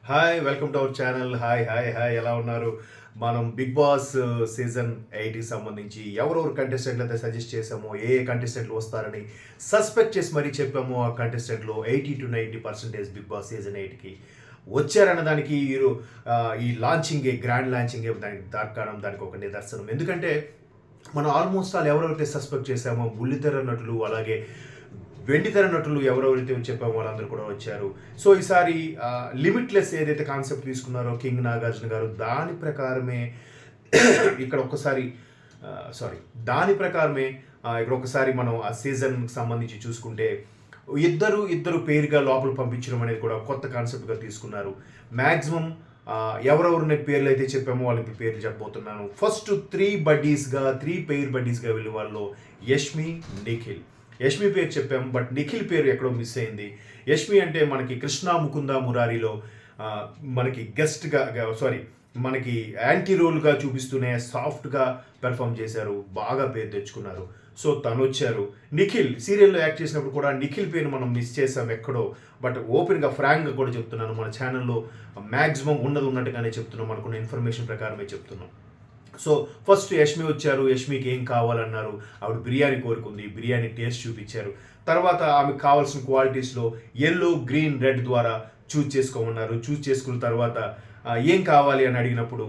Hi welcome to our channel. Hi ఎలా ఉన్నారు? మనం బిగ్ బాస్ సీజన్ 8కి సంబంధించి ఎవరెవరు కంటెస్టెంట్లు అయితే సజెస్ట్ చేసామో, ఏ కంటెస్టెంట్లు వస్తారని సస్పెక్ట్ చేసి మరీ చెప్పామో, ఆ కంటెస్టెంట్లో 80-90% బిగ్ బాస్ సీజన్ 8కి వచ్చారన్న దానికి ఈ గ్రాండ్ లాంచింగే దానికి తార్కాణం, దానికి ఒక నిదర్శనం. ఎందుకంటే మనం ఆల్మోస్ట్ ఎవరెవరైతే సస్పెక్ట్ చేసామో బుల్లితెర నటులు, అలాగే వెండితెర నటులు ఎవరెవరైతే చెప్పామో వాళ్ళందరూ కూడా వచ్చారు. సో ఈసారి లిమిట్లెస్ ఏదైతే కాన్సెప్ట్ తీసుకున్నారో కింగ్ నాగార్జున గారు, దాని ప్రకారమే ఇక్కడ ఒక్కసారి దాని ప్రకారమే ఇక్కడ ఒకసారి మనం ఆ సీజన్కి సంబంధించి చూసుకుంటే ఇద్దరు పేరుగా లోపల పంపించడం అనేది కూడా కొత్త కాన్సెప్ట్గా తీసుకున్నారు. మ్యాక్సిమం ఎవరెవరిని పేర్లు అయితే చెప్పామో వాళ్ళకి పేర్లు చెప్పబోతున్నాను. ఫస్ట్ త్రీ పెయిర్ బడ్డీస్గా వెళ్ళిన వాళ్ళు యష్మి పేరు చెప్పాము, బట్ నిఖిల్ పేరు ఎక్కడో మిస్ అయింది. యష్మి అంటే మనకి కృష్ణ ముకుంద మురారిలో మనకి మనకి యాంటీ రోల్గా చూపిస్తూనే సాఫ్ట్గా పెర్ఫామ్ చేశారు, బాగా పేరు తెచ్చుకున్నారు. సో తను వచ్చారు. నిఖిల్ సీరియల్లో యాక్ట్ చేసినప్పుడు కూడా నిఖిల్ పేరు మనం మిస్ చేసాం ఎక్కడో, బట్ ఓపెన్గా ఫ్రాంక్గా కూడా చెప్తున్నాను, మన ఛానల్లో మ్యాక్సిమం ఉన్నట్టుగానే చెప్తున్నాం, మనకున్న ఇన్ఫర్మేషన్ ప్రకారమే చెప్తున్నాం. సో ఫస్ట్ యష్మి వచ్చారు. యష్మికి ఏం కావాలన్నారు, ఆవిడ బిర్యానీ కోరుకుంది, బిర్యానీ టేస్ట్ చూపించారు. తర్వాత ఆమెకు కావాల్సిన క్వాలిటీస్లో ఎల్లో, గ్రీన్, రెడ్ ద్వారా చూస్ చేసుకోమన్నారు. చూస్ చేసుకున్న తర్వాత ఏం కావాలి అని అడిగినప్పుడు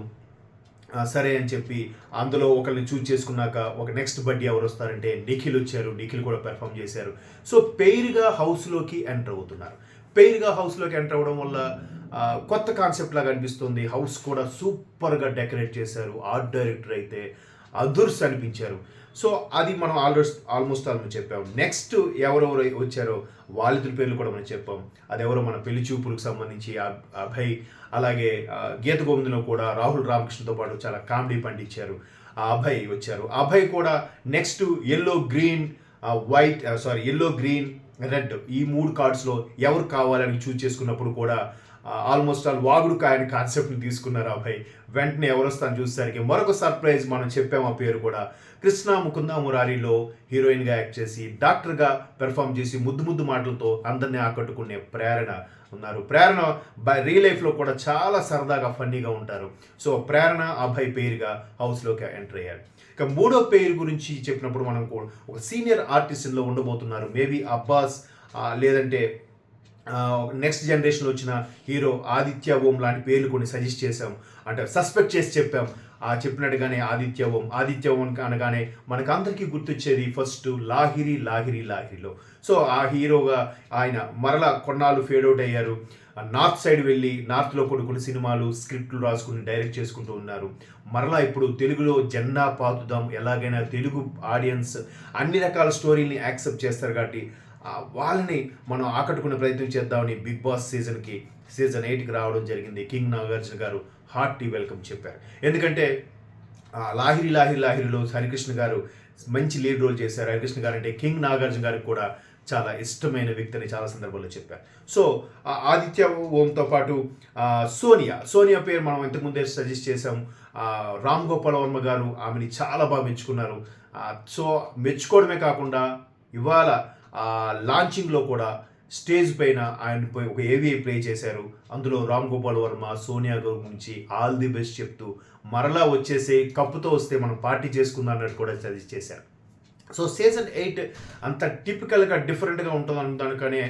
సరే అని చెప్పి అందులో ఒకరిని చూస్ చేసుకున్నాక ఒక నెక్స్ట్ బడ్డీ ఎవరు వస్తారంటే నిఖిల్ వచ్చారు. నిఖిల్ కూడా పెర్ఫామ్ చేశారు. సో పెయిర్గా హౌస్లోకి ఎంటర్ అవుతున్నారు. పెయిర్గా హౌస్లోకి ఎంటర్ అవ్వడం వల్ల కొత్త కాన్సెప్ట్ లాగా అనిపిస్తుంది. హౌస్ కూడా సూపర్గా డెకరేట్ చేశారు. ఆర్ట్ డైరెక్టర్ అయితే అదుర్స్ అనిపించారు. సో అది మనం ఆల్మోస్ట్ చెప్పాం. నెక్స్ట్ ఎవరెవరు వచ్చారో వాళ్ళిద్దరి పేర్లు కూడా మనం చెప్పాం. అది ఎవరో మన పెళ్లి చూపులకు సంబంధించి అభయ్, అలాగే గీత గోవిందంలో కూడా రాహుల్ రామకృష్ణతో పాటు చాలా కామెడీ పండించారు. ఆ అభయ్ వచ్చారు. అభయ్ కూడా నెక్స్ట్ ఎల్లో గ్రీన్ రెడ్ ఈ 3 కార్డ్స్లో ఎవరు కావాలని చూస్ చేసుకున్నప్పుడు కూడా ఆల్మోస్ట్ వాగుడు కాయని కాన్సెప్ట్ని తీసుకున్నారు అభయ్. వెంటనే ఎవరు వస్తాను చూసేసరికి మరొక సర్ప్రైజ్ మనం చెప్పాము. ఆ పేరు కూడా కృష్ణ ముకుంద మురారిలో హీరోయిన్గా యాక్ట్ చేసి డాక్టర్గా పెర్ఫామ్ చేసి ముద్దు మాటలతో అందరినీ ఆకట్టుకునే ప్రేరణ ఉన్నారు. ప్రేరణ రియల్ లైఫ్లో కూడా చాలా సరదాగా ఫన్నీగా ఉంటారు. సో ప్రేరణ అభయ్ పేరుగా హౌస్లోకి ఎంటర్ అయ్యారు. ఇక మూడో పేరు గురించి చెప్పినప్పుడు మనం కూడా ఒక సీనియర్ ఆర్టిస్ట్లో ఉండబోతున్నారు. మేబీ అబ్బాస్, లేదంటే నెక్స్ట్ జనరేషన్లో వచ్చిన హీరో ఆదిత్య ఓం లాంటి పేర్లు కొన్ని సజెస్ట్ చేసాం, అంటే సస్పెక్ట్ చేసి చెప్పాం. చెప్పినట్టుగానే ఆదిత్య ఓం అనగానే మనకు అందరికీ గుర్తొచ్చేది ఫస్ట్ లాహిరిలో. సో ఆ హీరోగా ఆయన మరలా కొన్నాళ్ళు ఫేడ్ అవుట్ అయ్యారు. నార్త్ సైడ్ వెళ్ళి నార్త్లో కొన్ని సినిమాలు స్క్రిప్ట్లు రాసుకుని డైరెక్ట్ చేసుకుంటూ ఉన్నారు. మరలా ఇప్పుడు తెలుగులో జెండా పాతుదాం, ఎలాగైనా తెలుగు ఆడియన్స్ అన్ని రకాల స్టోరీని యాక్సెప్ట్ చేస్తారు కాబట్టి వాళ్ళని మనం ఆకట్టుకునే ప్రయత్నం చేద్దామని బిగ్ బాస్ సీజన్ 8కి రావడం జరిగింది. కింగ్ నాగార్జున గారు హార్టీ వెల్కమ్ చెప్పారు. ఎందుకంటే లాహిరిలో హరికృష్ణ గారు మంచి లీడ్ రోల్ చేశారు. హరికృష్ణ గారు అంటే కింగ్ నాగార్జున గారికి కూడా చాలా ఇష్టమైన వ్యక్తి అని చాలా సందర్భాల్లో చెప్పారు. సో ఆదిత్య ఓంతో పాటు సోనియా పేరు మనం ఇంతకుముందే సజెస్ట్ చేసాం. రామ్ గోపాల్ వర్మ గారు ఆమెని చాలా బాగా మెచ్చుకున్నారు. సో మెచ్చుకోవడమే కాకుండా ఇవాళ లాంచింగ్లో కూడా స్టేజ్ పైన ఆయన ఒక ఏవిఐ ప్లే చేశారు. అందులో రామ్ గోపాల్ వర్మ సోనియా గారి గురించి ఆల్ ది బెస్ట్ చెప్తూ మరలా వచ్చేసి కప్పుతో వస్తే మనం పార్టీ చేసుకుందాం అన్నట్టు కూడా సజెస్ట్ చేశారు. సో సీజన్ 8 అంత టిపికల్గా డిఫరెంట్గా ఉంటుంది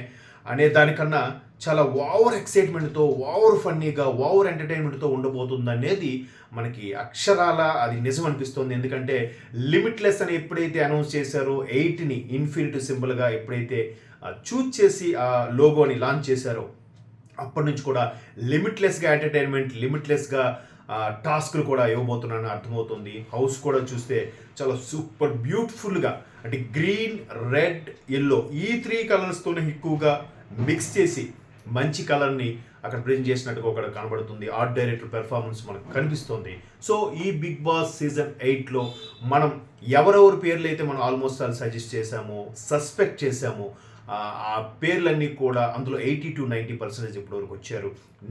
అనే దానికన్నా చాలా ఓవర్ ఎక్సైట్మెంట్తో, ఓవర్ ఫన్నీగా, ఓవర్ ఎంటర్టైన్మెంట్తో ఉండబోతుంది అనేది మనకి అక్షరాల అది నిజం అనిపిస్తుంది. ఎందుకంటే లిమిట్లెస్ అని ఎప్పుడైతే అనౌన్స్ చేశారో 8ని ఇన్ఫినిటీ సింబల్గా ఎప్పుడైతే చూజ్ చేసి ఆ లోగోని లాంచ్ చేశారో అప్పటి నుంచి కూడా లిమిట్లెస్గా ఎంటర్టైన్మెంట్, లిమిట్లెస్గా టాస్క్లు కూడా ఇవ్వబోతున్నానని అర్థమవుతుంది. హౌస్ కూడా చూస్తే చాలా సూపర్ బ్యూటిఫుల్గా, అంటే గ్రీన్, రెడ్, ఎల్లో ఈ 3 కలర్స్తోనే ఎక్కువగా మిక్స్ చేసి మంచి కలర్ని అక్కడ ప్రెజెంట్ చేసినట్టుగా ఒకటి కనబడుతుంది. ఆర్ట్ డైరెక్టర్ పెర్ఫార్మెన్స్ మనకు కనిపిస్తుంది. సో ఈ బిగ్ బాస్ సీజన్ 8లో మనం ఎవరెవరి పేర్లు అయితే మనం ఆల్మోస్ట్ సజెస్ట్ చేశామో, సస్పెక్ట్ చేశామో, ఆ పేర్లన్నీ కూడా అందులో 80-90% ఇప్పటివరకు వచ్చారు.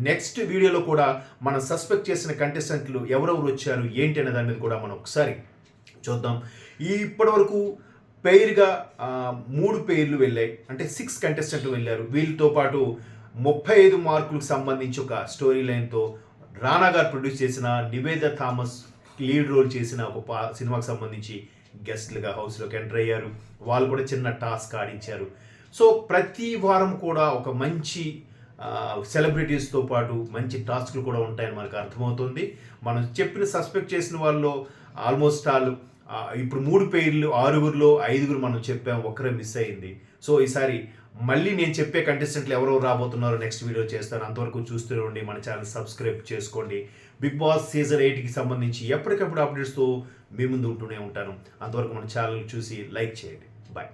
నెక్స్ట్ వీడియోలో కూడా మనం సస్పెక్ట్ చేసిన కంటెస్టెంట్లు ఎవరెవరు వచ్చారు ఏంటి అనే దాని మీద కూడా మనం ఒకసారి చూద్దాం. ఇప్పటివరకు పెయిర్గా 3 పేర్లు వెళ్ళాయి, అంటే 6 కంటెస్టెంట్లు వెళ్ళారు. వీళ్ళతో పాటు 35 మార్కులకు సంబంధించి ఒక స్టోరీ లైన్తో రానా గారు ప్రొడ్యూస్ చేసిన, నివేద థామస్ లీడ్ రోల్ చేసిన ఒక సినిమాకి సంబంధించి గెస్ట్లుగా హౌస్లోకి ఎంటర్ అయ్యారు. వాళ్ళు కూడా చిన్న టాస్క్ ఆడించారు. సో ప్రతి వారం కూడా ఒక మంచి సెలబ్రిటీస్తో పాటు మంచి టాస్క్లు కూడా ఉంటాయని మనకు అర్థమవుతుంది. మనం చెప్పిన సస్పెక్ట్ చేసిన వాళ్ళు ఆల్మోస్ట్ ఆల్ ఇప్పుడు 3 పేర్లు 6గురిలో 5గురు మనం చెప్పాం, ఒక్కరే మిస్ అయింది. సో ఈసారి మళ్ళీ నేను చెప్పే కంటెస్టెంట్లు ఎవరో రాబోతున్నారో నెక్స్ట్ వీడియో చేస్తాను. అంతవరకు చూస్తూనే ఉండి మన ఛానల్ సబ్స్క్రైబ్ చేసుకోండి. బిగ్ బాస్ సీజన్ 8కి సంబంధించి ఎప్పటికప్పుడు అప్డేట్స్తో మీ ముందు ఉంటూనే ఉంటాను. అంతవరకు మన ఛానల్ చూసి లైక్ చేయండి. బాయ్.